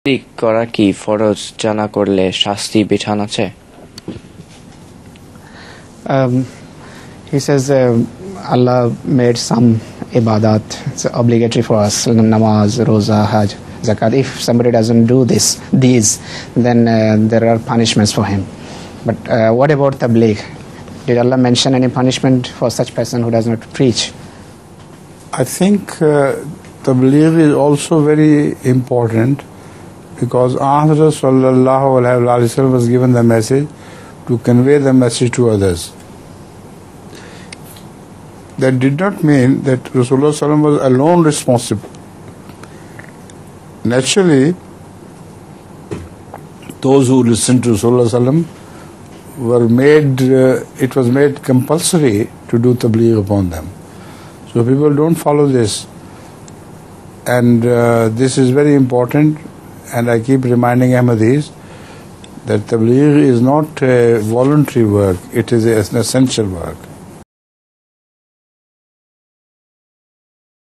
তাবলীগ করা কি ফরজ, জানা করলে শাস্তি বিধান আছে? He says Allah made some ibadat obligatory for us, namaz, roza, hajj, zakat. If somebody doesn't do these, then there are punishments for him. But what about tabligh? Did Allah mention any punishment for such person who does not preach? I think tabligh is also very important, because Ahmad sallallahu alaihi wasallam was given the message to convey the message to others. That did not mean that Rasulullah sallam was alone responsible. Naturally, those who listened to Rasulullah sallam were made, it was made compulsory to do tabligh upon them. So people don't follow this. And this is very important, and I keep reminding Ahmadis that tabligh is not a voluntary work, it is an essential work.